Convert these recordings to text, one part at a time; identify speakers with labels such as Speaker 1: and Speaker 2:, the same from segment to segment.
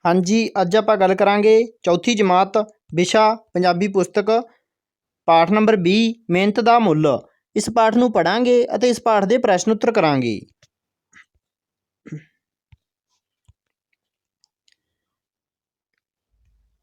Speaker 1: हाँ जी, अज आपां गल करांगे चौथी जमात विशा पंजाबी पुस्तक पाठ नंबर 20 मिहनत दा मुੱਲ। इस पाठ नूं पढ़ांगे ਅਤੇ इस पाठ ਦੇ प्रश्न उत्तर करांगे।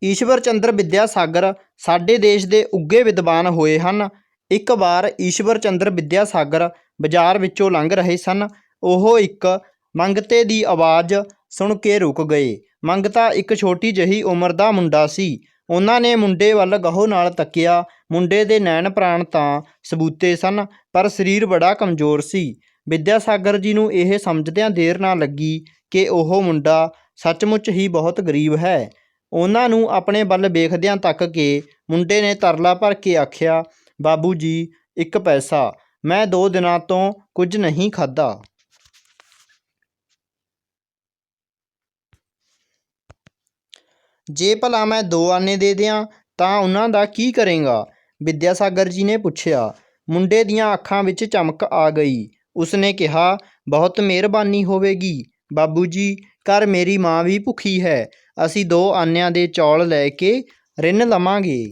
Speaker 1: ईश्वर चंद्र विद्यासागर साडे देश ਦੇ ਉੱਘੇ विद्वान ਹੋਏ ਹਨ। ਇੱਕ ਵਾਰ ਈਸ਼ਵਰ ਚੰਦਰ ਵਿਦਿਆਸਾਗਰ ਬਾਜ਼ਾਰ ਵਿੱਚੋਂ ਲੰਘ ਰਹੇ ਸਨ। ਉਹ ਇੱਕ ਮੰਗਤੇ ਦੀ ਆਵਾਜ਼ ਸੁਣ ਕੇ ਰੁਕ ਗਏ। ਮੰਗਤਾ ਇੱਕ ਛੋਟੀ ਜਿਹੀ ਉਮਰ ਦਾ ਮੁੰਡਾ ਸੀ। ਉਹਨਾਂ ਨੇ ਮੁੰਡੇ ਵੱਲ ਗਹੁ ਨਾਲ ਤੱਕਿਆ। ਮੁੰਡੇ ਦੇ ਨੈਣ ਪ੍ਰਾਣ ਤਾਂ ਸਬੂਤੇ ਸਨ, ਪਰ ਸਰੀਰ ਬੜਾ ਕਮਜ਼ੋਰ ਸੀ। ਵਿਦਿਆਸਾਗਰ ਜੀ ਨੂੰ ਇਹ ਸਮਝਦਿਆਂ ਦੇਰ ਨਾ ਲੱਗੀ ਕਿ ਉਹ ਮੁੰਡਾ ਸੱਚਮੁੱਚ ਹੀ ਬਹੁਤ ਗਰੀਬ ਹੈ। ਉਹਨਾਂ ਨੂੰ ਆਪਣੇ ਵੱਲ ਵੇਖਦਿਆਂ ਤੱਕ ਕੇ ਮੁੰਡੇ ਨੇ ਤਰਲਾ ਭਰ ਕੇ ਆਖਿਆ, ਬਾਬੂ ਜੀ, ਇੱਕ ਪੈਸਾ, ਮੈਂ 2 ਦਿਨਾਂ ਤੋਂ ਕੁਝ ਨਹੀਂ ਖਾਧਾ। ਜੇ ਭਲਾ ਮੈਂ 2 ਆਨੇ ਦੇ ਦਿਆਂ ਤਾਂ ਉਹਨਾਂ ਦਾ ਕੀ ਕਰੇਂਗਾ? ਵਿਦਿਆਸਾਗਰ ਜੀ ਨੇ ਪੁੱਛਿਆ। ਮੁੰਡੇ ਦੀਆਂ ਅੱਖਾਂ ਵਿੱਚ ਚਮਕ ਆ ਗਈ। ਉਸਨੇ ਕਿਹਾ, ਬਹੁਤ ਮਿਹਰਬਾਨੀ ਹੋਵੇਗੀ ਬਾਬੂ ਜੀ, ਘਰ ਮੇਰੀ ਮਾਂ ਵੀ ਭੁੱਖੀ ਹੈ। ਅਸੀਂ 2 ਆਨਿਆਂ ਦੇ ਚੌਲ ਲੈ ਕੇ ਰਿੰਨ ਲਵਾਂਗੇ।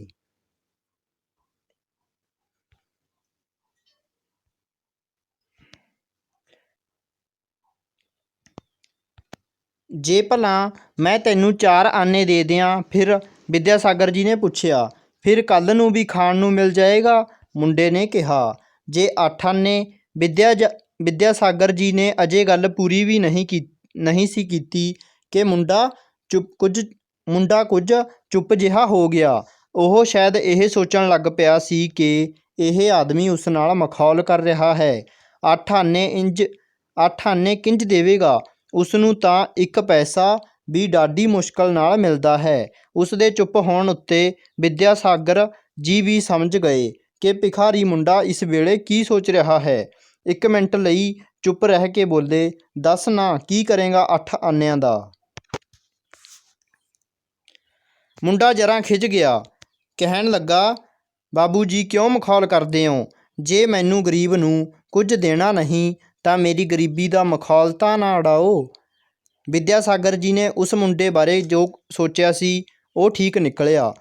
Speaker 1: ਜੇ ਭਲਾ ਮੈਂ ਤੈਨੂੰ 4 ਆਨੇ ਦੇ ਦਿਆਂ ਫਿਰ? ਵਿਦਿਆਸਾਗਰ ਜੀ ਨੇ ਪੁੱਛਿਆ। ਫਿਰ ਕੱਲ੍ਹ ਨੂੰ ਵੀ ਖਾਣ ਨੂੰ ਮਿਲ ਜਾਏਗਾ, ਮੁੰਡੇ ਨੇ ਕਿਹਾ। ਜੇ 8 ਆਨੇ? ਵਿਦਿਆਸਾਗਰ ਜੀ ਨੇ ਅਜੇ ਗੱਲ ਪੂਰੀ ਵੀ ਨਹੀਂ ਸੀ ਕੀਤੀ ਕਿ ਮੁੰਡਾ ਕੁਝ ਚੁੱਪ ਜਿਹਾ ਹੋ ਗਿਆ। ਉਹ ਸ਼ਾਇਦ ਇਹ ਸੋਚਣ ਲੱਗ ਪਿਆ ਸੀ ਕਿ ਇਹ ਆਦਮੀ ਉਸ ਨਾਲ ਮਖੌਲ ਕਰ ਰਿਹਾ ਹੈ। 8 ਆਨੇ ਕਿੰਜ ਦੇਵੇਗਾ? ਉਸਨੂੰ ਤਾਂ ਇੱਕ ਪੈਸਾ ਵੀ ਡਾਢੀ ਮੁਸ਼ਕਲ ਨਾਲ ਮਿਲਦਾ ਹੈ। ਉਸਦੇ ਚੁੱਪ ਹੋਣ ਉੱਤੇ ਵਿਦਿਆਸਾਗਰ ਜੀ ਵੀ ਸਮਝ ਗਏ ਕਿ ਭਿਖਾਰੀ ਮੁੰਡਾ ਇਸ ਵੇਲੇ ਕੀ ਸੋਚ ਰਿਹਾ ਹੈ। 1 ਮਿੰਟ ਲਈ ਚੁੱਪ ਰਹਿ ਕੇ ਬੋਲੇ, ਦੱਸ ਨਾ, ਕੀ ਕਰੇਂਗਾ 8 ਆਨਿਆਂ ਦਾ? ਮੁੰਡਾ ਜਰਾ ਖਿਝ ਗਿਆ। ਕਹਿਣ ਲੱਗਾ, ਬਾਬੂ ਜੀ, ਕਿਉਂ ਮਖੌਲ ਕਰਦੇ ਹੋ? ਜੇ ਮੈਨੂੰ ਗਰੀਬ ਨੂੰ ਕੁਝ ਦੇਣਾ ਨਹੀਂ ਤਾਂ ਮੇਰੀ ਗਰੀਬੀ ਦਾ ਮਖੌਲ ਤਾਂ ਨਾ ਉਡਾਓ। ਵਿਦਿਆਸਾਗਰ ਜੀ ਨੇ ਉਸ ਮੁੰਡੇ ਬਾਰੇ ਜੋ ਸੋਚਿਆ ਸੀ ਉਹ ਠੀਕ ਨਿਕਲਿਆ।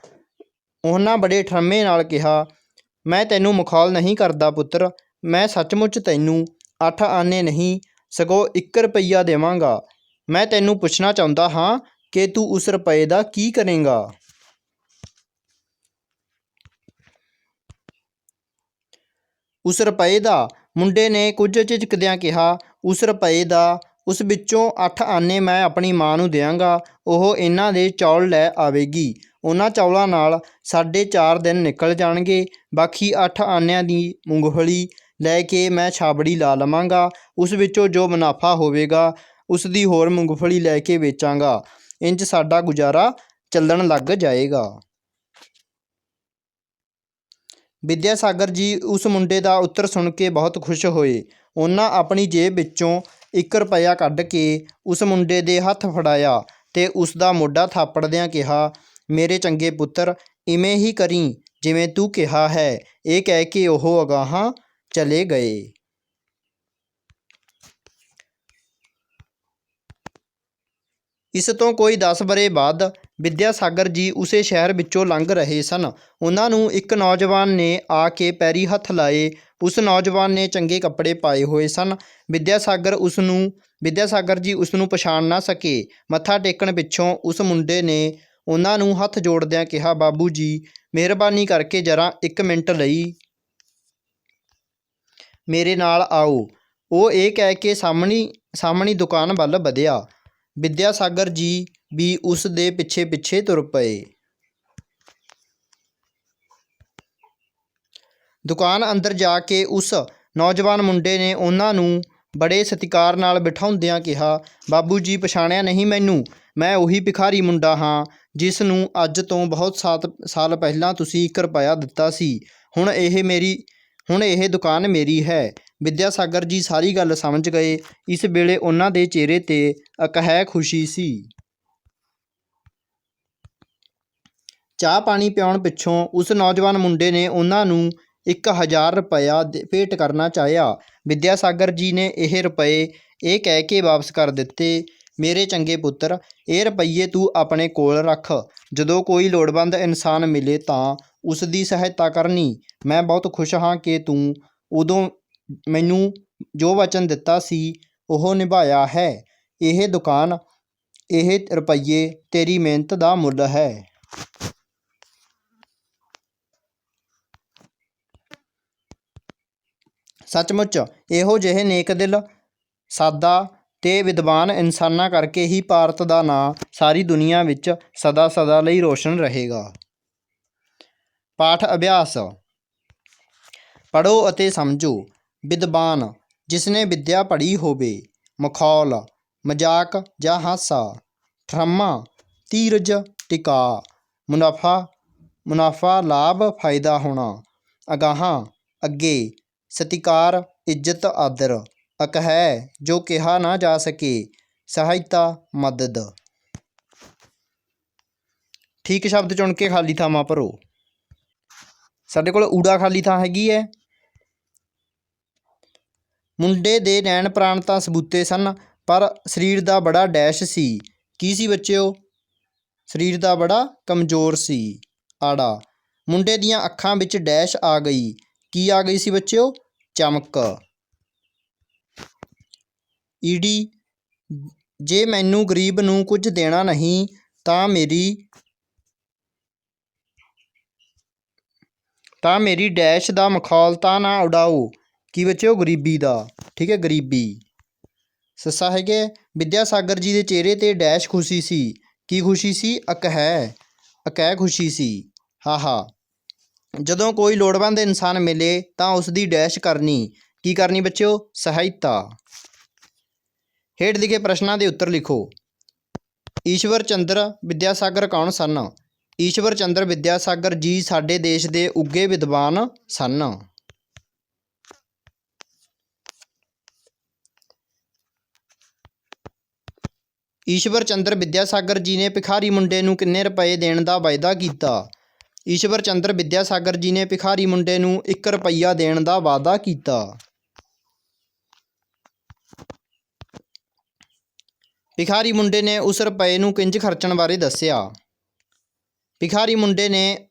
Speaker 1: ਉਹਨਾਂ ਬੜੇ ਠਰ੍ਹੰਮੇ ਨਾਲ ਕਿਹਾ, ਮੈਂ ਤੈਨੂੰ ਮਖੌਲ ਨਹੀਂ ਕਰਦਾ ਪੁੱਤਰ, ਮੈਂ ਸੱਚਮੁੱਚ ਤੈਨੂੰ 8 ਆਨੇ ਨਹੀਂ ਸਗੋਂ 1 ਰੁਪਈਆ ਦੇਵਾਂਗਾ। ਮੈਂ ਤੈਨੂੰ ਪੁੱਛਣਾ ਚਾਹੁੰਦਾ ਹਾਂ ਕਿ ਤੂੰ ਉਸ ਰੁਪਏ ਦਾ ਕੀ ਕਰੇਂਗਾ? ਉਸ ਰੁਪਏ ਦਾ? ਮੁੰਡੇ ਨੇ ਕੁਝ ਝਿਜਕਦਿਆਂ ਕਿਹਾ, ਉਸ ਰੁਪਏ ਦਾ? ਉਸ ਵਿੱਚੋਂ 8 ਆਨੇ ਮੈਂ ਆਪਣੀ ਮਾਂ ਨੂੰ ਦਿਆਂਗਾ। ਉਹ ਇਹਨਾਂ ਦੇ ਚੌਲ ਲੈ ਆਵੇਗੀ। ਉਹਨਾਂ ਚੌਲਾਂ ਨਾਲ ਸਾਡੇ 4 ਦਿਨ ਨਿਕਲ ਜਾਣਗੇ। ਬਾਕੀ 8 ਆਨਿਆਂ ਦੀ ਮੂੰਗਫਲੀ ਲੈ ਕੇ ਮੈਂ ਛਾਬੜੀ ਲਾ ਲਵਾਂਗਾ। ਉਸ ਵਿੱਚੋਂ ਜੋ ਮੁਨਾਫਾ ਹੋਵੇਗਾ ਉਸ ਦੀ ਹੋਰ ਮੂੰਗਫਲੀ ਲੈ ਕੇ ਵੇਚਾਂਗਾ। ਇੰਜ ਸਾਡਾ ਗੁਜ਼ਾਰਾ ਚੱਲਣ ਲੱਗ ਜਾਏਗਾ। ਵਿਦਿਆਸਾਗਰ ਜੀ ਉਸ ਮੁੰਡੇ ਦਾ ਉੱਤਰ ਸੁਣ ਕੇ ਬਹੁਤ ਖੁਸ਼ ਹੋਏ। ਉਹਨਾਂ ਆਪਣੀ ਜੇਬ ਵਿੱਚੋਂ 1 ਰੁਪਇਆ ਕੱਢ ਕੇ ਉਸ ਮੁੰਡੇ ਦੇ ਹੱਥ ਫੜਾਇਆ ਤੇ ਉਸ ਦਾ ਮੋਢਾ ਥਾਪੜਦਿਆਂ ਕਿਹਾ, ਮੇਰੇ ਚੰਗੇ ਪੁੱਤਰ, ਇਵੇਂ ਹੀ ਕਰੀਂ ਜਿਵੇਂ ਤੂੰ ਕਿਹਾ ਹੈ। ਇਹ ਕਹਿ ਕੇ ਉਹ ਅਗਾਹਾਂ ਚਲੇ ਗਏ। ਇਸ ਤੋਂ ਕੋਈ 10 ਵਰ੍ਹੇ ਬਾਅਦ ਵਿਦਿਆਸਾਗਰ ਜੀ ਉਸੇ ਸ਼ਹਿਰ ਵਿੱਚੋਂ ਲੰਘ ਰਹੇ ਸਨ। ਉਹਨਾਂ ਨੂੰ ਇੱਕ ਨੌਜਵਾਨ ਨੇ ਆ ਕੇ ਪੈਰੀਂ ਹੱਥ ਲਾਏ। ਉਸ ਨੌਜਵਾਨ ਨੇ ਚੰਗੇ ਕੱਪੜੇ ਪਾਏ ਹੋਏ ਸਨ। ਵਿਦਿਆਸਾਗਰ ਜੀ ਉਸਨੂੰ ਪਛਾਣ ਨਾ ਸਕੇ। ਮੱਥਾ ਟੇਕਣ ਪਿੱਛੋਂ ਉਸ ਮੁੰਡੇ ਨੇ ਉਹਨਾਂ ਨੂੰ ਹੱਥ ਜੋੜਦਿਆਂ ਕਿਹਾ, ਬਾਬੂ ਜੀ, ਮਿਹਰਬਾਨੀ ਕਰਕੇ ਜਰਾ 1 ਮਿੰਟ ਲਈ ਮੇਰੇ ਨਾਲ ਆਓ। ਉਹ ਇਹ ਕਹਿ ਕੇ ਸਾਹਮਣੀ ਦੁਕਾਨ ਵੱਲ ਵਧਿਆ। ਵਿਦਿਆਸਾਗਰ ਜੀ ਵੀ ਉਸ ਦੇ ਪਿੱਛੇ ਪਿੱਛੇ ਤੁਰ ਪਏ। ਦੁਕਾਨ ਅੰਦਰ ਜਾ ਕੇ ਉਸ ਨੌਜਵਾਨ ਮੁੰਡੇ ਨੇ ਉਹਨਾਂ ਨੂੰ ਬੜੇ ਸਤਿਕਾਰ ਨਾਲ ਬਿਠਾਉਂਦਿਆਂ ਕਿਹਾ, ਬਾਬੂ ਜੀ, ਪਛਾਣਿਆ ਨਹੀਂ ਮੈਨੂੰ? ਮੈਂ ਉਹੀ ਭਿਖਾਰੀ ਮੁੰਡਾ ਹਾਂ ਜਿਸ ਨੂੰ ਅੱਜ ਤੋਂ ਬਹੁਤ ਸਾਲ ਪਹਿਲਾਂ ਤੁਸੀਂ 1 ਰੁਪਇਆ ਦਿੱਤਾ ਸੀ। ਹੁਣ ਇਹ ਦੁਕਾਨ ਮੇਰੀ ਹੈ। ਵਿਦਿਆਸਾਗਰ ਜੀ ਸਾਰੀ ਗੱਲ ਸਮਝ ਗਏ। ਇਸ ਵੇਲੇ ਉਹਨਾਂ ਦੇ ਚਿਹਰੇ 'ਤੇ ਅਕਹਿ ਖੁਸ਼ੀ ਸੀ। ਚਾਹ ਪਾਣੀ ਪਿਆਉਣ ਪਿੱਛੋਂ ਉਸ ਨੌਜਵਾਨ ਮੁੰਡੇ ਨੇ ਉਹਨਾਂ ਨੂੰ 1000 ਰੁਪਇਆ ਭੇਟ ਕਰਨਾ ਚਾਹਿਆ। ਵਿਦਿਆਸਾਗਰ ਜੀ ਨੇ ਇਹ ਰੁਪਏ ਇਹ ਕਹਿ ਕੇ ਵਾਪਸ ਕਰ ਦਿੱਤੇ, ਮੇਰੇ ਚੰਗੇ ਪੁੱਤਰ, ਇਹ ਰੁਪਈਏ ਤੂੰ ਆਪਣੇ ਕੋਲ ਰੱਖ। ਜਦੋਂ ਕੋਈ ਲੋੜਵੰਦ ਇਨਸਾਨ ਮਿਲੇ ਤਾਂ ਉਸ ਦੀ ਸਹਾਇਤਾ ਕਰਨੀ। ਮੈਂ ਬਹੁਤ ਖੁਸ਼ ਹਾਂ ਕਿ ਤੂੰ ਉਦੋਂ ਮੈਨੂੰ ਜੋ ਵਚਨ ਦਿੱਤਾ ਸੀ ਉਹ ਨਿਭਾਇਆ ਹੈ। ਇਹ ਦੁਕਾਨ, ਇਹ ਰੁਪਈਏ ਤੇਰੀ ਮਿਹਨਤ ਦਾ ਮੁੱਲ ਹੈ। ਸੱਚਮੁੱਚ ਇਹੋ ਜਿਹੇ ਨੇਕ ਦਿਲ, ਸਾਦਾ ਤੇ ਵਿਦਵਾਨ ਇਨਸਾਨਾਂ ਕਰਕੇ ਹੀ ਭਾਰਤ ਦਾ ਨਾਂ ਸਾਰੀ ਦੁਨੀਆ ਵਿੱਚ ਸਦਾ ਸਦਾ ਲਈ ਰੋਸ਼ਨ ਰਹੇਗਾ। ਪਾਠ ਅਭਿਆਸ। ਪੜ੍ਹੋ ਅਤੇ ਸਮਝੋ। ਵਿਦਵਾਨ, ਜਿਸਨੇ ਵਿੱਦਿਆ ਪੜ੍ਹੀ ਹੋਵੇ। ਮਖੌਲ, ਮਜ਼ਾਕ ਜਾਂ ਹਾਸਾ। ਠਰਮਾ, ਧੀਰਜ, ਟਿਕਾ। ਮੁਨਾਫਾ, ਲਾਭ, ਫਾਇਦਾ ਹੋਣਾ। ਅਗਾਹਾਂ, ਅੱਗੇ। ਸਤਿਕਾਰ, ਇੱਜ਼ਤ, ਆਦਰ। ਅਕਹਿ, ਜੋ ਕਿਹਾ ਨਾ ਜਾ ਸਕੇ। ਸਹਾਇਤਾ, ਮਦਦ। ਠੀਕ ਸ਼ਬਦ ਚੁਣ ਕੇ ਖਾਲੀ ਥਾਵਾਂ ਭਰੋ। ਸਾਡੇ ਕੋਲ ਊੜਾ ਖਾਲੀ ਥਾਂ ਹੈਗੀ ਹੈ। ਮੁੰਡੇ ਦੇ ਨੈਣ ਪ੍ਰਾਣ ਤਾਂ ਸਬੂਤੇ ਸਨ, ਪਰ ਸਰੀਰ ਦਾ ਬੜਾ ਡੈਸ਼ ਸੀ। ਕੀ ਸੀ ਬੱਚਿਓ? ਸਰੀਰ ਦਾ ਬੜਾ ਕਮਜ਼ੋਰ ਸੀ। ਆੜਾ, ਮੁੰਡੇ ਦੀਆਂ ਅੱਖਾਂ ਵਿੱਚ ਡੈਸ਼ ਆ ਗਈ। ਕੀ ਆ ਗਈ ਸੀ ਬੱਚਿਓ? ਚਮਕ। ਈੜੀ, ਜੇ ਮੈਨੂੰ ਗਰੀਬ ਨੂੰ ਕੁਝ ਦੇਣਾ ਨਹੀਂ ਤਾਂ ਮੇਰੀ ਡੈਸ਼ ਦਾ ਮਖੌਲ ਤਾਂ ਨਾ ਉਡਾਓ। ਕੀ ਬੱਚਿਓ? ਗਰੀਬੀ ਦਾ। ਠੀਕ ਹੈ, ਗਰੀਬੀ। ਸੱਸਾ ਹੈਗੇ, ਵਿੱਦਿਆ ਸਾਗਰ ਜੀ ਦੇ ਚਿਹਰੇ 'ਤੇ ਡੈਸ਼ ਖੁਸ਼ੀ ਸੀ। ਕੀ ਖੁਸ਼ੀ ਸੀ? ਅਕਹਿ ਖੁਸ਼ੀ ਸੀ। ਹਾਹਾ, ਜਦੋਂ ਕੋਈ ਲੋੜਵੰਦ ਇਨਸਾਨ ਮਿਲੇ ਤਾਂ ਉਸ ਦੀ ਡੈਸ਼ ਕਰਨੀ। ਕੀ ਕਰਨੀ ਬੱਚਿਓ? ਸਹਾਇਤਾ। ਹੇਠ ਲਿਖੇ ਪ੍ਰਸ਼ਨਾਂ ਦੇ ਉੱਤਰ ਲਿਖੋ। ਈਸ਼ਵਰ ਚੰਦਰ ਵਿਦਿਆਸਾਗਰ ਕੌਣ ਸਨ? ਈਸ਼ਵਰ ਚੰਦਰ ਵਿਦਿਆਸਾਗਰ ਜੀ ਸਾਡੇ ਦੇਸ਼ ਦੇ ਉੱਘੇ ਵਿਦਵਾਨ ਸਨ। ਈਸ਼ਵਰ ਚੰਦਰ ਵਿਦਿਆਸਾਗਰ ਜੀ ਨੇ ਭਿਖਾਰੀ ਮੁੰਡੇ ਨੂੰ ਕਿੰਨੇ ਰੁਪਏ ਦੇਣ ਦਾ ਵਾਅਦਾ ਕੀਤਾ? ਈਸ਼ਵਰ ਚੰਦਰ ਵਿਦਿਆਸਾਗਰ ਜੀ ਨੇ ਭਿਖਾਰੀ ਮੁੰਡੇ ਨੂੰ 1 ਰੁਪਈਆ ਦੇਣ ਦਾ ਵਾਅਦਾ ਕੀਤਾ। ਭਿਖਾਰੀ ਮੁੰਡੇ ਨੇ ਉਸ ਰੁਪਏ ਨੂੰ ਕਿੰਜ ਖਰਚਣ ਬਾਰੇ ਦੱਸਿਆ? ਭਿਖਾਰੀ ਮੁੰਡੇ ਨੇ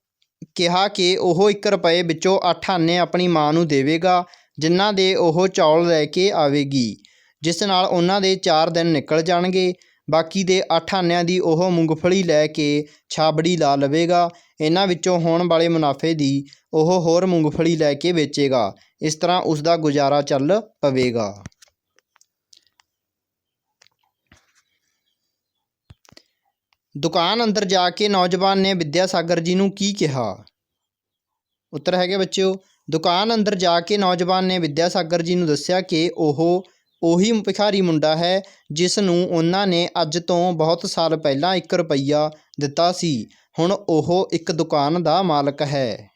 Speaker 1: ਕਿਹਾ ਕਿ ਉਹ 1 ਰੁਪਏ ਵਿੱਚੋਂ 8 ਆਨੇ ਆਪਣੀ ਮਾਂ ਨੂੰ ਦੇਵੇਗਾ, ਜਿਨ੍ਹਾਂ ਦੇ ਉਹ ਚੌਲ ਲੈ ਕੇ ਆਵੇਗੀ, ਜਿਸ ਨਾਲ ਉਹਨਾਂ ਦੇ 4 ਦਿਨ ਨਿਕਲ ਜਾਣਗੇ। ਬਾਕੀ ਦੇ 8 ਆਨਿਆਂ ਦੀ ਉਹ ਮੂੰਗਫਲੀ ਲੈ ਕੇ ਛਾਬੜੀ ਲਾ ਲਵੇਗਾ। ਇਹਨਾਂ ਵਿੱਚੋਂ ਹੋਣ ਵਾਲੇ ਮੁਨਾਫੇ ਦੀ ਉਹ ਹੋਰ ਮੂੰਗਫਲੀ ਲੈ ਕੇ ਵੇਚੇਗਾ। ਇਸ ਤਰ੍ਹਾਂ ਉਸ ਦਾ ਗੁਜ਼ਾਰਾ ਚੱਲ ਪਵੇਗਾ। ਦੁਕਾਨ ਅੰਦਰ ਜਾ ਕੇ ਨੌਜਵਾਨ ਨੇ ਵਿਦਿਆਸਾਗਰ ਜੀ ਨੂੰ ਕੀ ਕਿਹਾ? ਉੱਤਰ ਹੈਗੇ ਬੱਚਿਓ, ਦੁਕਾਨ ਅੰਦਰ ਜਾ ਕੇ ਨੌਜਵਾਨ ਨੇ ਵਿਦਿਆਸਾਗਰ ਜੀ ਨੂੰ ਦੱਸਿਆ ਕਿ ਉਹ ਉਹੀ ਭਿਖਾਰੀ ਮੁੰਡਾ ਹੈ ਜਿਸ ਨੂੰ ਉਹਨਾਂ ਨੇ ਅੱਜ ਤੋਂ ਬਹੁਤ ਸਾਲ ਪਹਿਲਾਂ 1 ਰੁਪਈਆ ਦਿੱਤਾ ਸੀ। ਹੁਣ ਉਹ ਇੱਕ ਦੁਕਾਨ ਦਾ ਮਾਲਕ ਹੈ।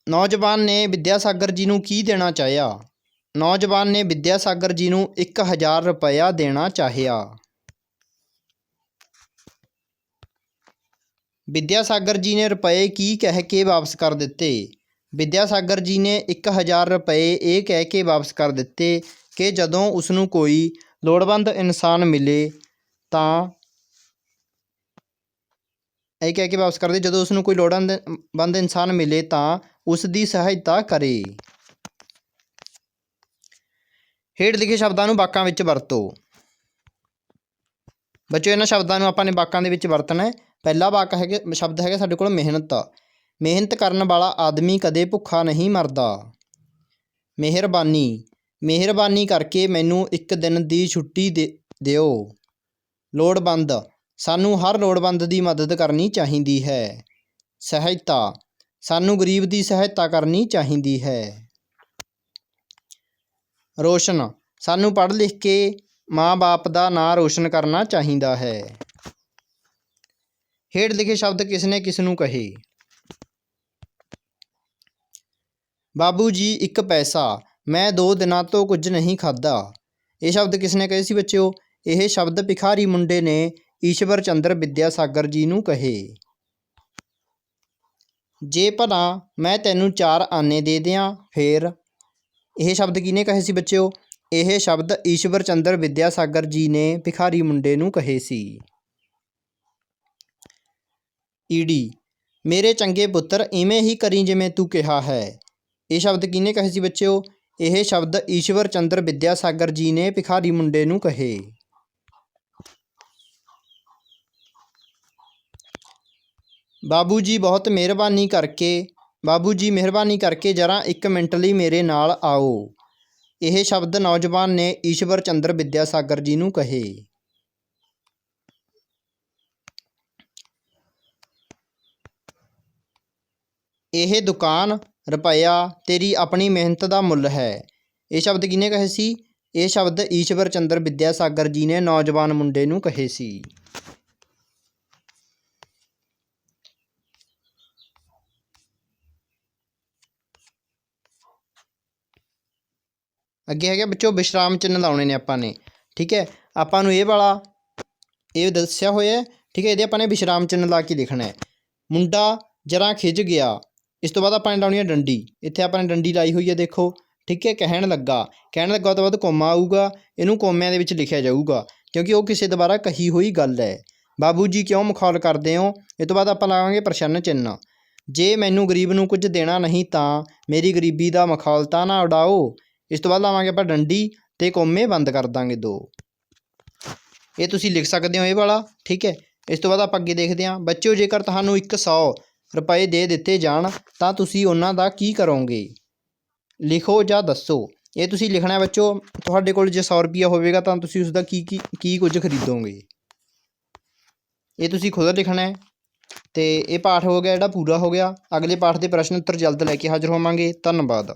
Speaker 1: ਨੌਜਵਾਨ ਨੇ ਵਿਦਿਆਸਾਗਰ ਜੀ ਨੂੰ ਕੀ ਦੇਣਾ ਚਾਹਿਆ? ਨੌਜਵਾਨ ਨੇ ਵਿਦਿਆਸਾਗਰ ਜੀ ਨੂੰ 1000 ਰੁਪਇਆ ਦੇਣਾ ਚਾਹਿਆ। ਵਿਦਿਆਸਾਗਰ ਜੀ ਨੇ ਰੁਪਏ ਕੀ ਕਹਿ ਕੇ ਵਾਪਸ ਕਰ ਦਿੱਤੇ? ਵਿਦਿਆਸਾਗਰ ਜੀ ਨੇ 1000 ਰੁਪਏ ਇਹ ਕਹਿ ਕੇ ਵਾਪਸ ਕਰ ਦਿੱਤੇ ਕਿ ਜਦੋਂ ਉਸਨੂੰ ਕੋਈ ਲੋੜਵੰਦ ਇਨਸਾਨ ਮਿਲੇ ਤਾਂ ਇਹ ਕਹਿ ਕੇ ਵਾਪਸ ਕਰਦੇ, ਜਦੋਂ ਉਸਨੂੰ ਕੋਈ ਲੋੜਵੰਦ ਇਨਸਾਨ ਮਿਲੇ ਤਾਂ ਉਸ ਦੀ ਸਹਾਇਤਾ ਕਰੇ। ਹੇਠ ਲਿਖੇ ਸ਼ਬਦਾਂ ਨੂੰ ਵਾਕਾਂ ਵਿੱਚ ਵਰਤੋ। ਬੱਚਿਓ, ਇਹਨਾਂ ਸ਼ਬਦਾਂ ਨੂੰ ਆਪਾਂ ਨੇ ਵਾਕਾਂ ਦੇ ਵਿੱਚ ਵਰਤਣਾ ਹੈ। ਪਹਿਲਾ ਵਾਕ ਸ਼ਬਦ ਹੈਗਾ ਸਾਡੇ ਕੋਲ ਮਿਹਨਤ। ਮਿਹਨਤ ਕਰਨ ਵਾਲਾ ਆਦਮੀ ਕਦੇ ਭੁੱਖਾ ਨਹੀਂ ਮਰਦਾ। ਮਿਹਰਬਾਨੀ, ਮਿਹਰਬਾਨੀ ਕਰਕੇ ਮੈਨੂੰ 1 ਦਿਨ ਦੀ ਛੁੱਟੀ ਦਿਓ। ਲੋੜਵੰਦ, ਸਾਨੂੰ ਹਰ ਲੋੜਵੰਦ ਦੀ ਮਦਦ ਕਰਨੀ ਚਾਹੀਦੀ ਹੈ। ਸਹਾਇਤਾ, ਸਾਨੂੰ ਗਰੀਬ ਦੀ ਸਹਾਇਤਾ ਕਰਨੀ ਚਾਹੀਦੀ ਹੈ। ਰੋਸ਼ਨ, ਸਾਨੂੰ ਪੜ੍ਹ ਲਿਖ ਕੇ ਮਾਂ ਬਾਪ ਦਾ ਨਾਂ ਰੋਸ਼ਨ ਕਰਨਾ ਚਾਹੀਦਾ ਹੈ। ਹੇਠ ਲਿਖੇ ਸ਼ਬਦ ਕਿਸ ਨੇ ਕਿਸ ਨੂੰ ਕਹੇ? ਬਾਬੂ ਜੀ 1 ਪੈਸਾ, ਮੈਂ 2 ਦਿਨਾਂ ਤੋਂ ਕੁਝ ਨਹੀਂ ਖਾਧਾ। ਇਹ ਸ਼ਬਦ ਕਿਸ ਨੇ ਕਹੇ ਸੀ ਬੱਚਿਓ? ਇਹ ਸ਼ਬਦ ਭਿਖਾਰੀ ਮੁੰਡੇ ਨੇ ਈਸ਼ਵਰ ਚੰਦਰ ਵਿਦਿਆਸਾਗਰ ਜੀ ਨੂੰ ਕਹੇ। ਜੇ ਭਲਾ ਮੈਂ ਤੈਨੂੰ 4 ਆਨੇ ਦੇ ਦਿਆਂ ਫੇਰ? ਇਹ ਸ਼ਬਦ ਕਿਹਨੇ ਕਹੇ ਸੀ ਬੱਚਿਓ? ਇਹ ਸ਼ਬਦ ਈਸ਼ਵਰ ਚੰਦਰ ਵਿਦਿਆਸਾਗਰ ਜੀ ਨੇ ਭਿਖਾਰੀ ਮੁੰਡੇ ਨੂੰ ਕਹੇ ਸੀ। ਈੜੀ, ਮੇਰੇ ਚੰਗੇ ਪੁੱਤਰ ਇਵੇਂ ਹੀ ਕਰੀ ਜਿਵੇਂ ਤੂੰ ਕਿਹਾ ਹੈ। ਇਹ ਸ਼ਬਦ ਕਿਹਨੇ ਕਹੇ ਸੀ ਬੱਚਿਓ? ਇਹ ਸ਼ਬਦ ਈਸ਼ਵਰ ਚੰਦਰ ਵਿਦਿਆਸਾਗਰ ਜੀ ਨੇ ਭਿਖਾਰੀ ਮੁੰਡੇ ਨੂੰ ਕਹੇ। ਬਾਬੂ ਜੀ ਬਹੁਤ ਮਿਹਰਬਾਨੀ ਕਰਕੇ ਜਰਾ 1 ਮਿੰਟ ਲਈ ਮੇਰੇ ਨਾਲ ਆਓ। ਇਹ ਸ਼ਬਦ ਨੌਜਵਾਨ ਨੇ ਈਸ਼ਵਰ ਚੰਦਰ ਵਿਦਿਆਸਾਗਰ ਜੀ ਨੂੰ ਕਹੇ। ਇਹ ਦੁਕਾਨ ਰੁਪਇਆ ਤੇਰੀ ਆਪਣੀ ਮਿਹਨਤ ਦਾ ਮੁੱਲ ਹੈ। ਇਹ ਸ਼ਬਦ ਕਿਹਨੇ ਕਹੇ ਸੀ? ਇਹ ਸ਼ਬਦ ਈਸ਼ਵਰ ਚੰਦਰ ਵਿਦਿਆਸਾਗਰ ਜੀ ਨੇ ਨੌਜਵਾਨ ਮੁੰਡੇ ਨੂੰ ਕਹੇ ਸੀ। ਅੱਗੇ ਹੈਗਾ ਬੱਚੋ ਵਿਸ਼ਰਾਮ ਚਿੰਨ੍ਹ ਲਾਉਣੇ ਨੇ ਆਪਾਂ ਨੇ। ਠੀਕ ਹੈ, ਆਪਾਂ ਨੂੰ ਇਹ ਦੱਸਿਆ ਹੋਇਆ। ਠੀਕ ਹੈ, ਇਹਦੇ ਆਪਾਂ ਨੇ ਵਿਸ਼ਰਾਮ ਚਿੰਨ੍ਹ ਲਾ ਕੇ ਲਿਖਣਾ ਹੈ। ਮੁੰਡਾ ਜਰਾ ਖਿਝ ਗਿਆ। ਇਸ ਤੋਂ ਬਾਅਦ ਆਪਾਂ ਨੇ ਲਾਉਣੀ ਹੈ ਡੰਡੀ। ਇੱਥੇ ਆਪਾਂ ਨੇ ਡੰਡੀ ਲਾਈ ਹੋਈ ਹੈ, ਦੇਖੋ। ਠੀਕ ਹੈ, ਕਹਿਣ ਲੱਗਾ ਤੋਂ ਬਾਅਦ ਕੋਮਾ ਆਊਗਾ। ਇਹਨੂੰ ਕੋਮਿਆਂ ਦੇ ਵਿੱਚ ਲਿਖਿਆ ਜਾਊਗਾ ਕਿਉਂਕਿ ਉਹ ਕਿਸੇ ਦੁਆਰਾ ਕਹੀ ਹੋਈ ਗੱਲ ਹੈ। ਬਾਬੂ ਜੀ ਕਿਉਂ ਮਖੌਲ ਕਰਦੇ ਹੋ? ਇਹ ਤੋਂ ਬਾਅਦ ਆਪਾਂ ਲਾਵਾਂਗੇ ਪ੍ਰਸ਼ਨ ਚਿੰਨ੍ਹ। ਜੇ ਮੈਨੂੰ ਗਰੀਬ ਨੂੰ ਕੁਝ ਦੇਣਾ ਨਹੀਂ ਤਾਂ ਮੇਰੀ ਗਰੀਬੀ ਦਾ ਮਖੌਲ ਤਾਂ ਨਾ ਉਡਾਓ। ਇਸ ਤੋਂ ਬਾਅਦ ਲਾਵਾਂਗੇ ਆਪਾਂ ਡੰਡੀ ਅਤੇ ਕੋਮੇ ਬੰਦ ਕਰ ਦਾਂਗੇ 2। ਇਹ ਤੁਸੀਂ ਲਿਖ ਸਕਦੇ ਹੋ ਇਹ ਵਾਲਾ। ਠੀਕ ਹੈ, ਇਸ ਤੋਂ ਬਾਅਦ ਆਪਾਂ ਅੱਗੇ ਦੇਖਦੇ ਹਾਂ। ਬੱਚਿਓ, ਜੇਕਰ ਤੁਹਾਨੂੰ 100 ਰੁਪਏ ਦੇ ਦਿੱਤੇ ਜਾਣ ਤਾਂ ਤੁਸੀਂ ਉਹਨਾਂ ਦਾ ਕੀ ਕਰੋਗੇ? ਲਿਖੋ ਜਾਂ ਦੱਸੋ। ਇਹ ਤੁਸੀਂ ਲਿਖਣਾ ਬੱਚੋ। ਤੁਹਾਡੇ ਕੋਲ ਜੇ 100 ਰੁਪਈਆ ਹੋਵੇਗਾ ਤਾਂ ਤੁਸੀਂ ਉਸ ਦਾ ਕੀ ਕੁਝ ਖਰੀਦੋਗੇ? ਇਹ ਤੁਸੀਂ ਖੁਦ ਲਿਖਣਾ ਹੈ। ਅਤੇ ਇਹ ਪਾਠ ਹੋ ਗਿਆ ਜਿਹੜਾ ਪੂਰਾ ਹੋ ਗਿਆ। ਅਗਲੇ ਪਾਠ ਦੇ ਪ੍ਰਸ਼ਨ ਉੱਤਰ ਜਲਦ ਲੈ ਕੇ ਹਾਜ਼ਰ ਹੋਵਾਂਗੇ। ਧੰਨਵਾਦ।